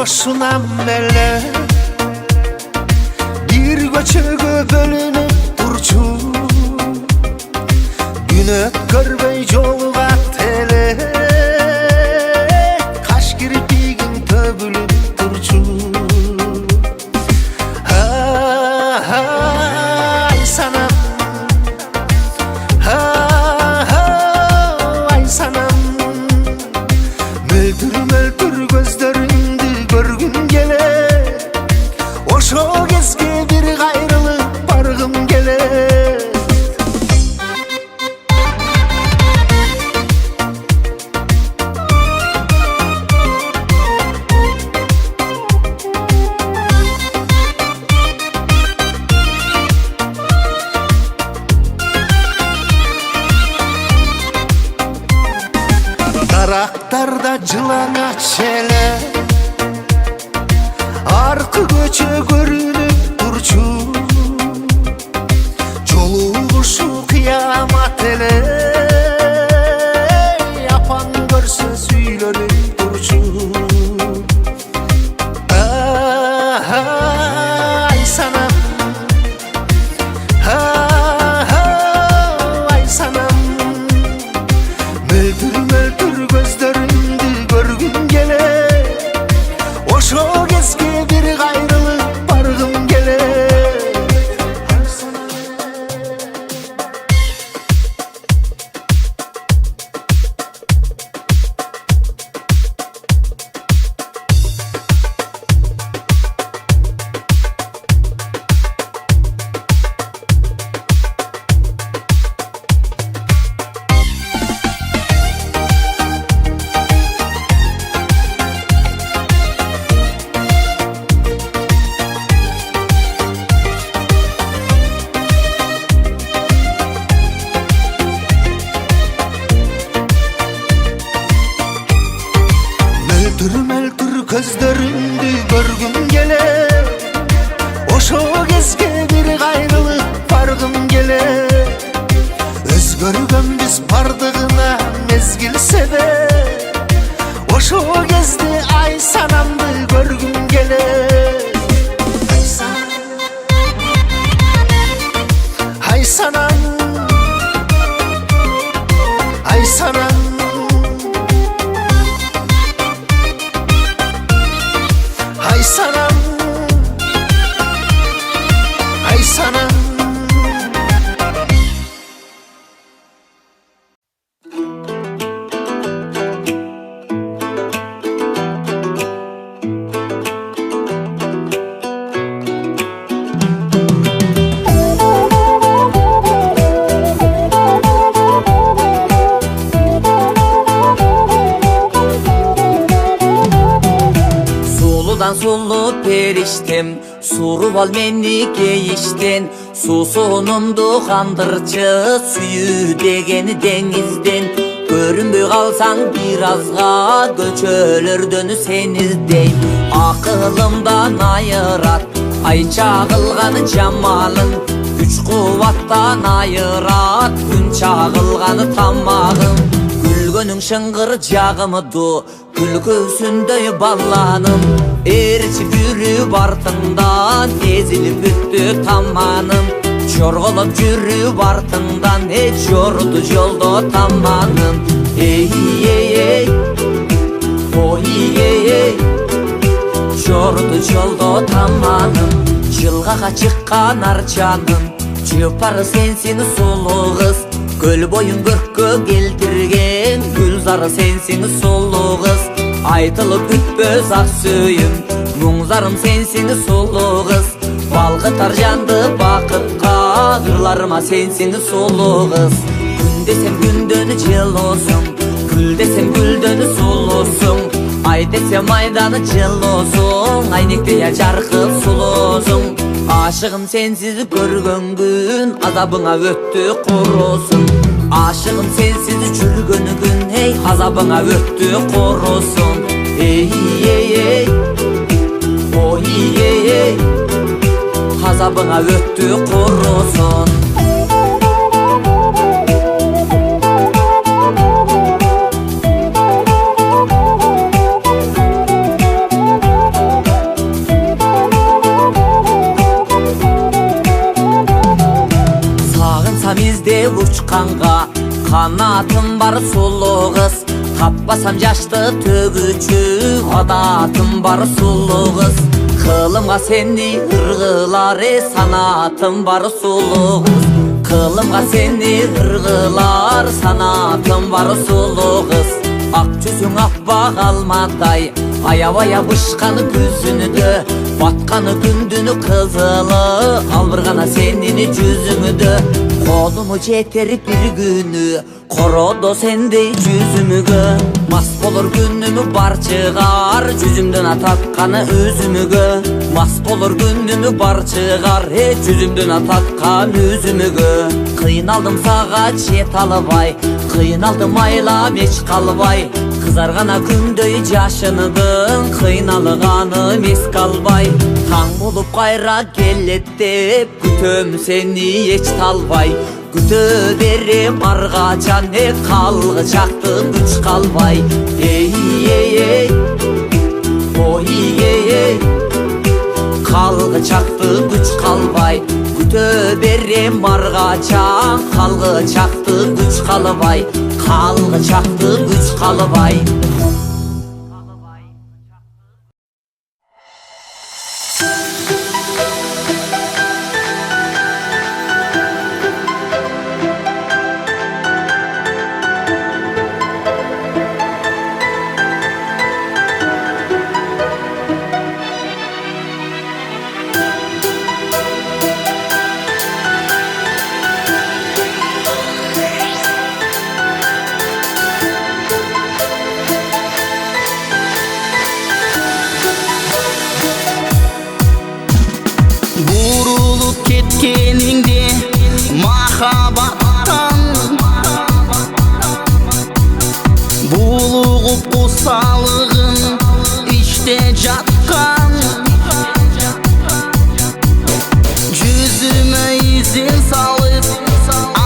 boşunam ele bir göçögö bölünüp turçu güne görmey joluga tele kaş kirpigin töbülüp turçu ay sanam ay sanam möltür möltür gözlerinde görgüm gele oşo gezge bir gayrılık bargım gele Daraktarda cılana çele arkı göçe görünüp durçu joluguşu kıyamat ele yapan görse süylönüp durçu ay sanam ay sanam möltür möltür gözlerinde görgüm gele oşo gezge bir gayrılık bargım gele möltür möltür gözlerinde görgüm gele oşo gezge bir gayrılık bargım gele özgörgön biz bardığına mezgil sebe oşo gezde ay sanamdı görgüm gele ay sanam ay sanam ay sanam ay sanam Sulu periştem surup al meni geyişten susунumду kandırçı suyu degeni denizden görünböy kalsan birazga göçölөрдөн sen izdeym akılımdan ayırat ay çağılganı jamalın güç kuvvattan ayırat gün çağılganı tamagın gülgönüň şıngır jagımydy külgüsünдөй ballanım erçi yürüp артыңдан ezilip büttü tamanım çorgolup yürüp артыңдан jordu joldo tamanım ey ey ey oy ey ey jordu joldo tamanım жылгага чыккан арчанын жыпары сенсиң сулуу кыз көл боюн көрккө келтирген гүлзары сенсиң сулуу кыз айтылып бүтпөс ак сүйүм муңзарым сенсиң сулуу кыз балкытар жанды бакытка ырларыма сенсиң сулуу кыз күн десем күндөн жылуусуң гүл десем гүлдөн сулуусуң ай десем айдан жылуусуң айнектей жаркып сулуусуң ашыгым сенсиз көргөн күн азабыңа өттү курусун ашыгым сенсиз жүргөн күн эй азабыңа өттү курусун эй эй эй ой эй эй азабыңа өттү курусун uçkanğa. Kanatım var sulu kız, tapmasam yaşlı tөгүчү. Adatım var sulu kız, kılımga seni ırgılar. Sanatım var sulu kız, kılımga seni ırgılar. Sanatım var sulu kız. Ak жүзүң ак багалмадай, аябая бышканы күзүнү дө. Батканы күндүнү кызылы, албыргана сенини жүзүңүдө. Колуму жетер бир күнү, коrodо сендей жүзүмүгө. Мас болор күнүмү бар чыгар, жүзүмдөн ататканы өзүмүгө. Мас болор күнүмү бар чыгар, жүзүмдөн ататкан өзүмүгө. Кыйналдым сага жете албай, кыйналдым айлап эч калбай. Кызаргана күндөй жашыныдын, кыйналганым эске албай. Таң болуп кайра келет деп, күтөм сени эч талбай. Күтө берем аргачан, калгычакты күч калбай. Эй, эй, эй, ой, эй, эй, калгычакты күч калбай. Күтө берем аргачан, калгычакты күч калбай. Калгычакты күч калбай. Ketkeningde mahabbatan buluğup kusalığın işte jatkan. Yüzüme izin salıp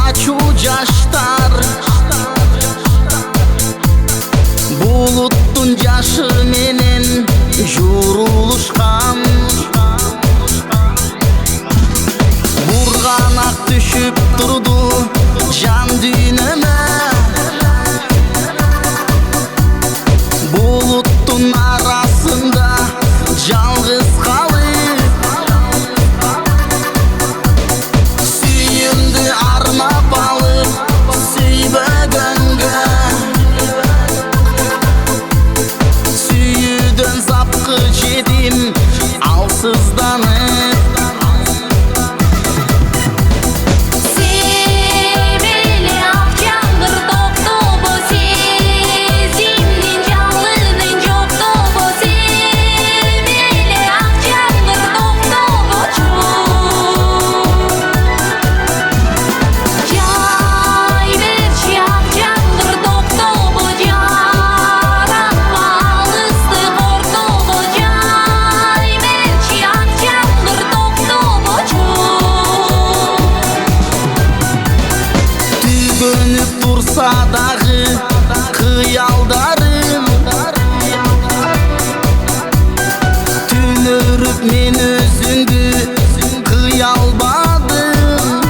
açu jaştar, buluttun jaşı menen juruluşkan. Burganak düşüp durdu can düğünüme, buluttun arasında жалгыз kalıp süyümdü arnap alıp süybөгөнгө. Süyüdön zapkı jedim alsızdanıp, dursa dağı kıyaldarım, tün örüp men özüngü kıyalmadım.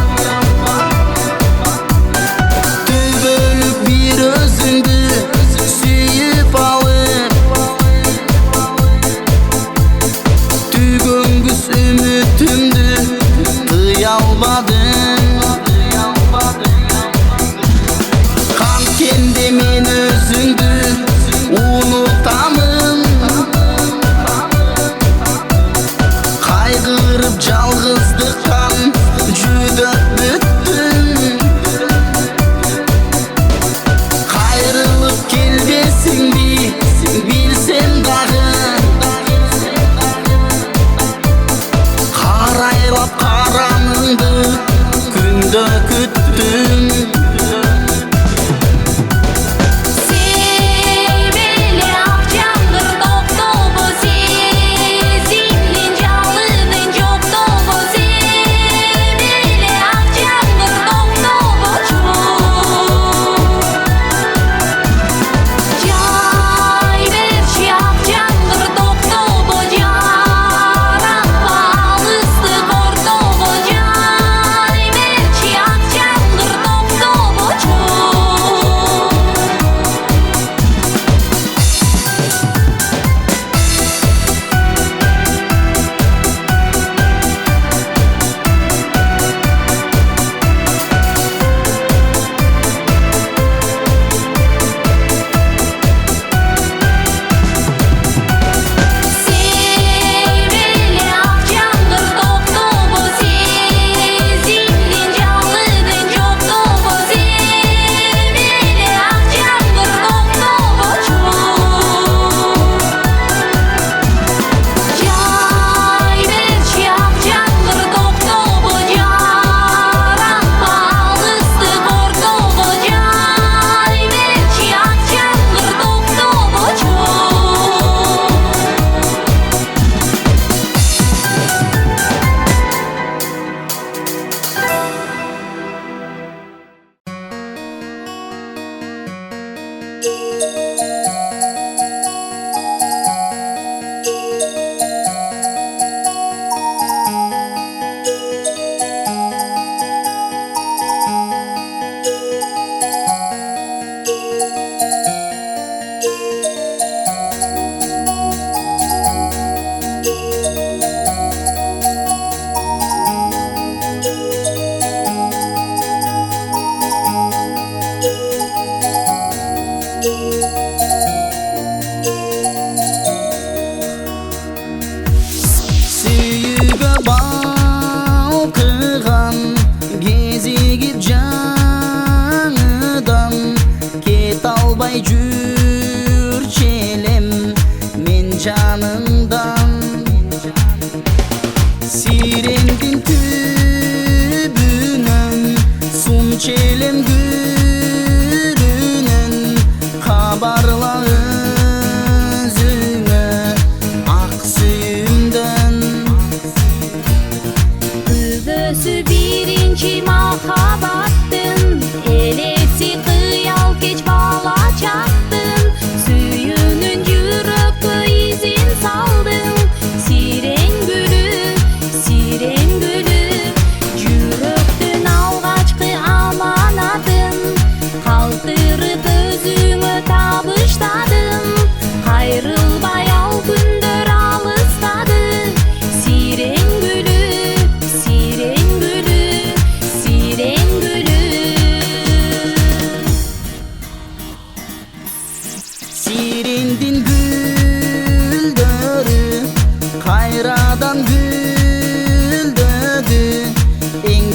Tün bölüp bir özüngü süyüp alıp, tügöngüs ümitümdü kıyalmadım. Kendimin özüngü unutamın, kaygırıp жалгыздыктан жүдөп бүттüm. Kayrılıp келбесиңди билсем дагы, карайлап караныңды күндө күттüm. Seveli akşam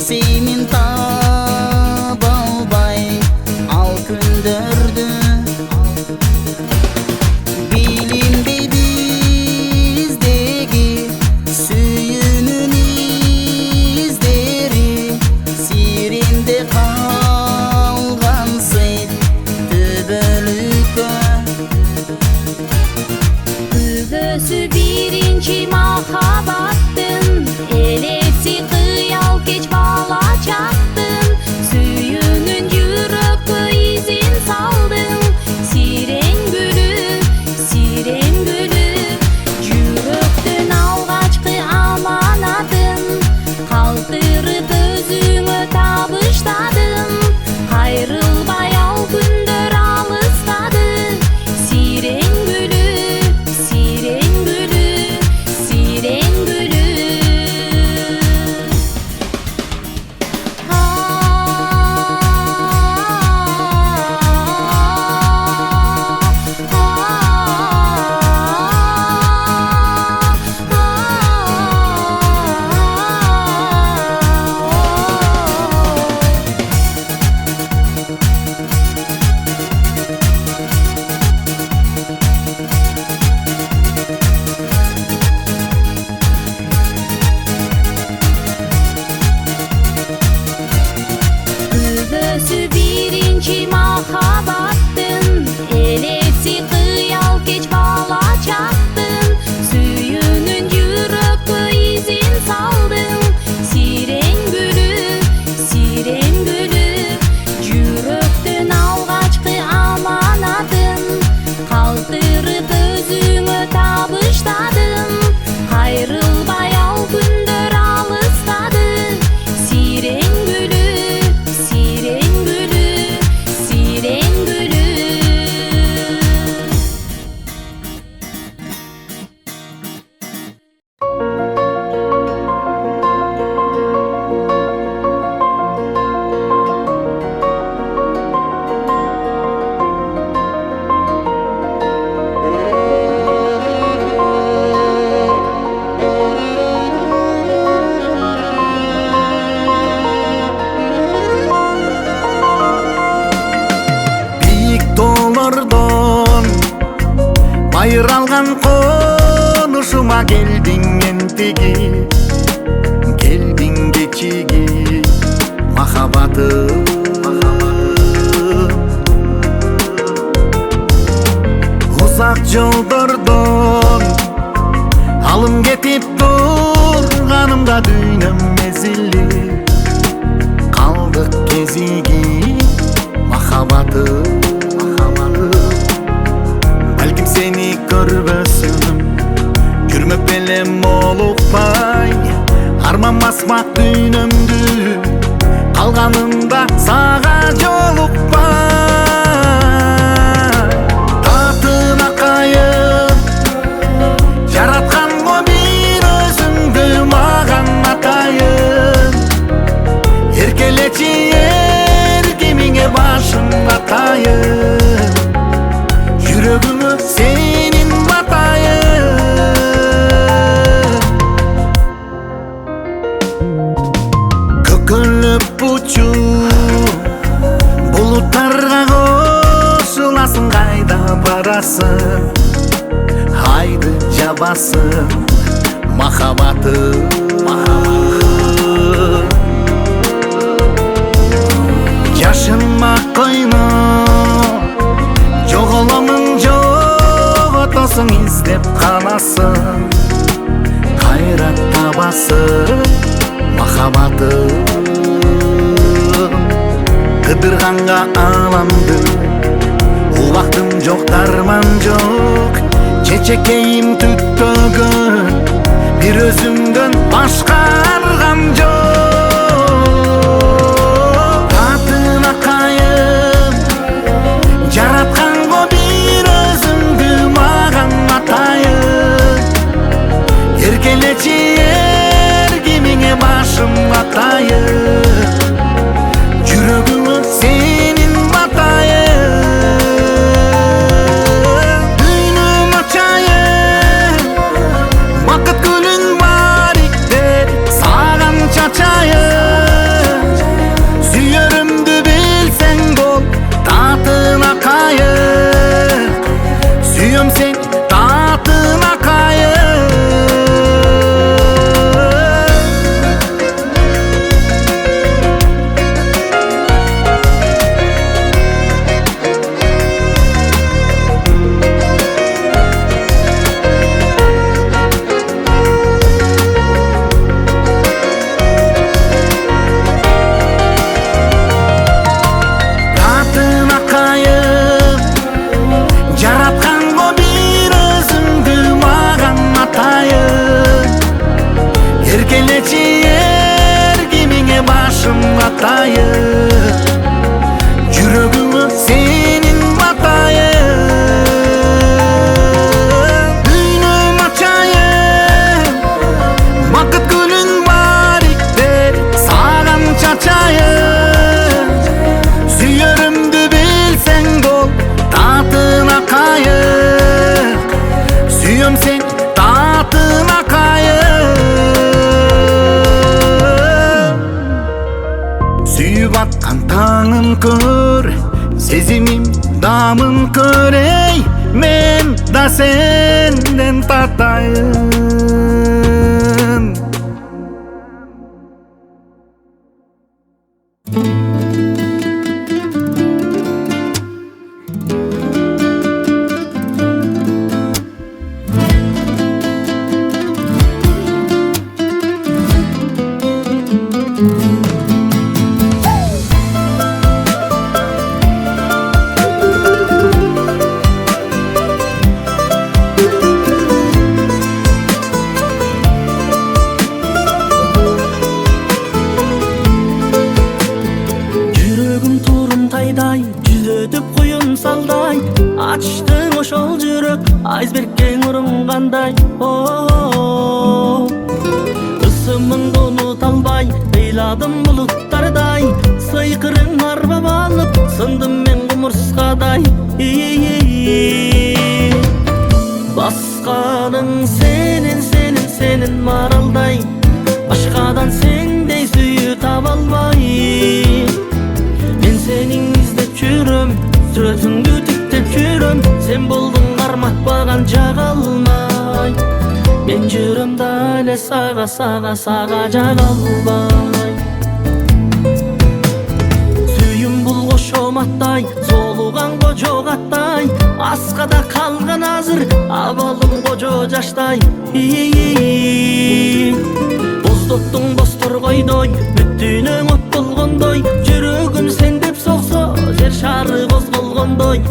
Senin taба албай ал күндөрдү Билинби биздеги сүйүүнүн издери Сиренде калгансың түбөлүккө Күбөсү биринчи махабаттын элеси кыял кеч бала чактын сүйүүнүн жүрөккө изин салдың сирең гүлү жүрөктүн алгачкы аманатын калтырып өзүңө табыштадым кайрылбай ал күндөр алыстады сирең гүлү сирең гүлү сирең гүлү Күбөсү биринчи махабаттын элеси кыял кеч бала чактын сүйүүнүн жүрөккө изин салдың сирең гүлү жүрөктүн алгачкы аманатын калтырып өзүңө табыштадым кайрылбай ал күндөр алыстады сирең гүлү сирең гүлү сирең гүлү Бийик тоолордон майралган конушума келдиң энтиги келдиң кечиги махабатым узак жолдордон алым кетип турганымда дүйнөм мезилли калдык кезиги махабатым балким сени көрбөсүм жүрмөк белем молукпай арман басмак дүйнөмдү калганымда сага жолукпай татына кайып жаратканго бир өзүңдү мага атайын эркелечи эркемиңе башым атайын жүрөгүңө сенин батайын көкөлөп учуп булуттарга кошуласың кайда барасың айды жабасың махабатым жашынма койно жоголомун жоготосуң издеп каласың кайра табасың махабатым кыдырганга аламды убактым жок дарман жок чечекейим түттөгөн бир өзүңдөн башка аргам жок татына кайып жаратканго бир өзүңдү мага атайын эркелечи эркемиңе башым атайын жүрөгүңө сенин батайын дүйнөм очайын бакыт гүлүң бар икте саган чача Sүйүп аткан таңым көр, сезимим дамын көр, эй, мен да сенден татайын. Жүрөгүм турумтайдай, жүзөтүп куюн салдай, ачтың ошол жүрөк, айсбергке урungандай. Ысымыңды унута албай, ыйладым булуттардай, сыйкырың арбап алып, сындым мен кумурскадай. Басканың сенин маралдай, башкадан сендей сүйүү таба албай. Мен сенин издеп жүрөм, сүрөтүңдү тиктеп жүрөм, сен болдуң карматпаган жага алмай. Мен жүрөм да эле сага жага албай. Сүйүм бул кошоматтай, соолуган кожо каттай, аскада калган азыр абалым кожо жаштай. Боздоттуң достор койдой, бүттүнөң от болгондой, жүрөгүм сен деп соксо, жер шары козголгондой.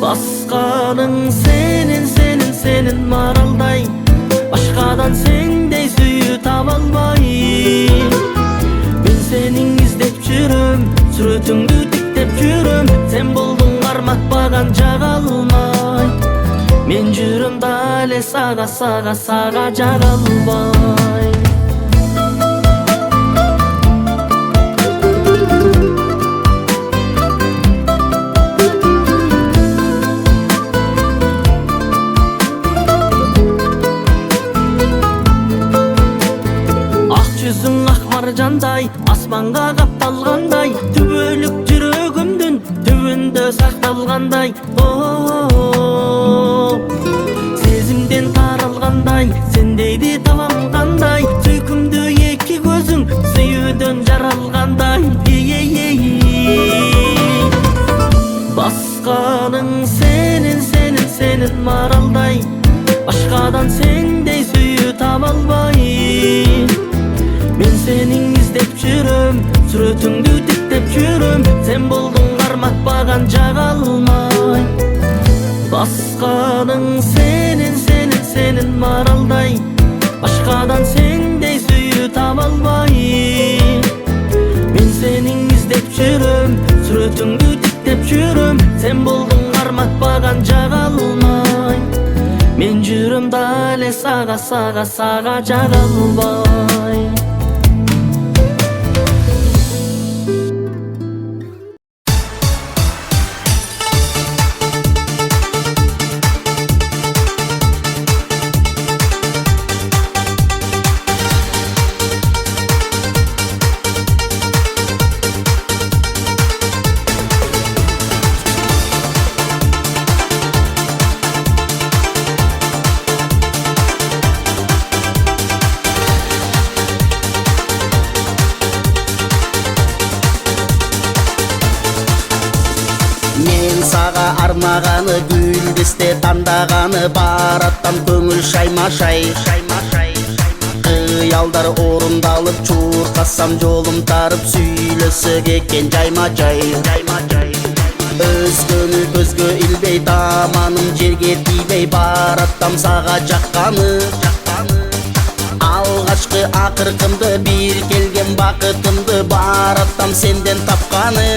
Басканың сенин маралдай, башкадан сендей сүйүү таба албай. Мен сенин издеп жүрөм, сүрөтүңдү тиктеп жүрөм, сен болдуң карматпаган жага алмай. Мен жүрөм да эле сага жага албай. Ак жүзүң ак маржандай, асманга капталгандай, түбөлүк жүрөгүмдүн түбүндө сакталгандай. Сезимден таралгандай, сендейди табам кандай, сүйкүмдү эки көзүң сүйүүдөн жаралгандай. Басканың сенин маралдай, башкадан сендей сүйүү таба албай. Мен сенин издеп жүрөм, сүрөтүңдү тиктеп жүрөм, сен болдуң карматпаган жага алмай. Басканың сенин маралдай, башкадан сендей сүйүү таба албай. Мен сенин издеп жүрөм, сүрөтүңдү тиктеп жүрөм, сен болдуң карматпаган жага алмай. Мен жүрөм да эле сага жага албай. Мен сага армаганы, гүлдесте тандаганы, бараттан көңүл шаймашай. Кыялдар орундалып, чуркасам жолум тарып, сүйлөсөк экен жайма жай. Өзгөнү көзгө илбей, таманым жерге тийбей, бараттам сага жакканы. Алгачкы акыркымды, бир келген бакытымды, бараттам сенден тапканы.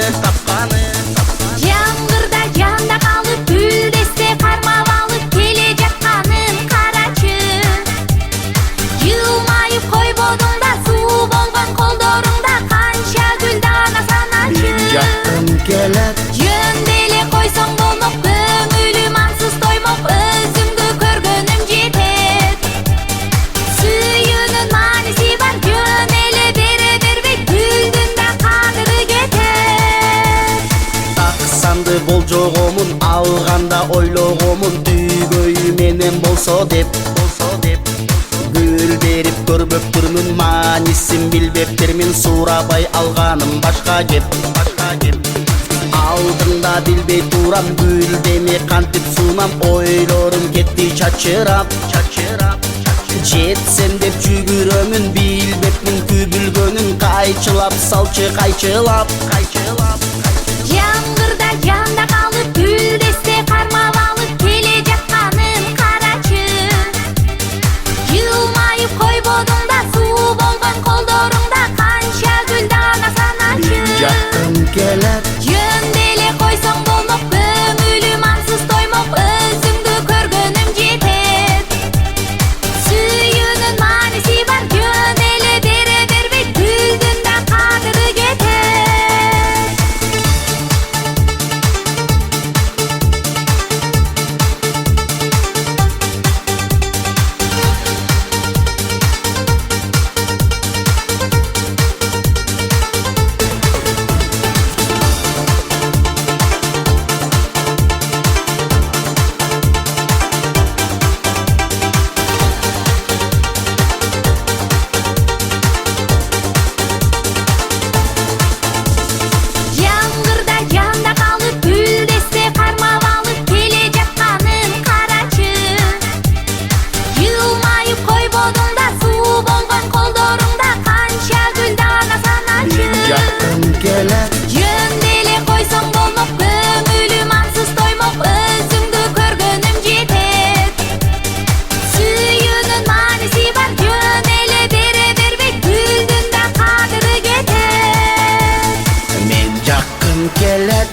Жаңгырда жанда калып, гүлдесте кармап алып, келе жатканын карачы. Жылмайып койбодуң да, суу болгон колдоруңда, канча гүл дана саначы. Жактым келет, Жөнделе койсоң болмок, көңүлүм ансыз тоймок, өзүңдү көргөнүм жетет. Сүйүүнүн мааниси бар, жөн деп гүл берип көрбөптүрмүн, маанисин билбептирмин, суурабай алганым башка кеп алдыңда билбей турам, гүлдеме кантип суунам, ойлорум кетти чачырап жетсем деп жүгүрөмүн, билбепмин күбүлгөнүн, кайчылап салчы кайчылап Жаңгырда жанда калып гүл десте кармап алып келе жатканын карачы. Жылмайып койбодуң да, суу болгон колдоруңда канча гүл дана саначы. Жакын келет Жөнделе койсоң болмок, көңүлүм ансыз тоймок, өзүңдү көргөнүм жетет. Сүйүүнүн мааниси бар, жөнделе бере бербейт, гүлдүн да кадыры кетет. Жаңгырда жанда калып гүл десте кармап алып келе жатканын карачы. Жылмайып койбодуң да, суу болгон колдоруңда канча гүл дана саначы. жакын келет Жөнделе койсоң болмок, көңүлүм ансыз тоймок, өзүңдү көргөнүм жетет. Сүйүүнүн мааниси бар, жөнделе бере бербейт, гүлдүн да кадыры кетет. мен жакын келет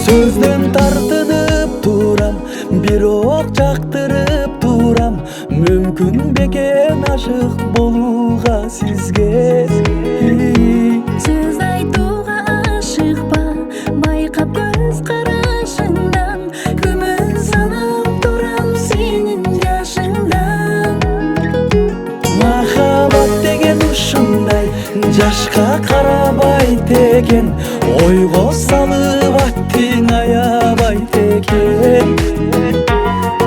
Сөзден тартынып турам, бирок жактырып турам, мүмкүн бекен ашык болууга сизге. Сөз айтууга ашыкпа, байкап көз карашыңдан, күмүн санап турам сенин жашыңдан. Махаббат деген ушундай, жашка карабайт экен, ойго салып аттың аябайт экен.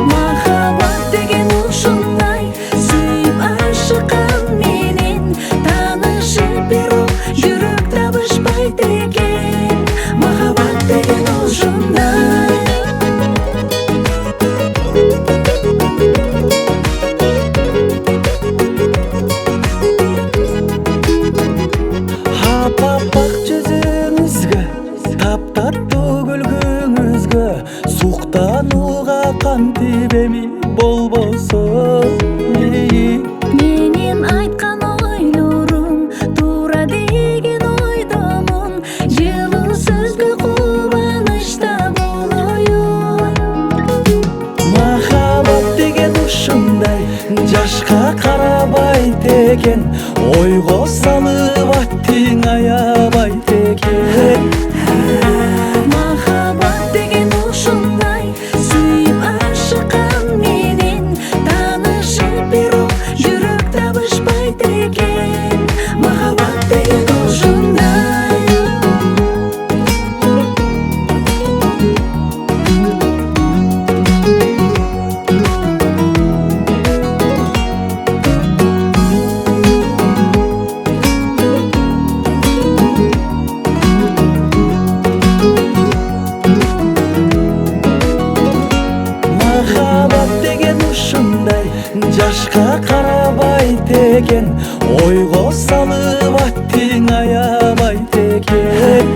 Махаббат деген ушундай, сүйүп ашыккан менен таанышып бирок жүрөк табышпайт экен. Махаббат деген ушундай. Аппак жүзүңүзгө, таптаттуу күлгүңүзгө, суктанууга кантип эми болбосо. Менин айткан ойлорум туура деген ойдомун, жылуу сөзгө кубанычта болоюн. Махаббат деген ушундай, жашка карабайт экен, ойго салып аттың аябайт экен. Махаббат деген ушундай, сүйүп ашыккан менен таанышып бирок жүрөк табышпайт экен. Махаббат деген ушундай. Махаббат деген ушундай, жашка карабайт экен, ойго салып аттың аябайт экен.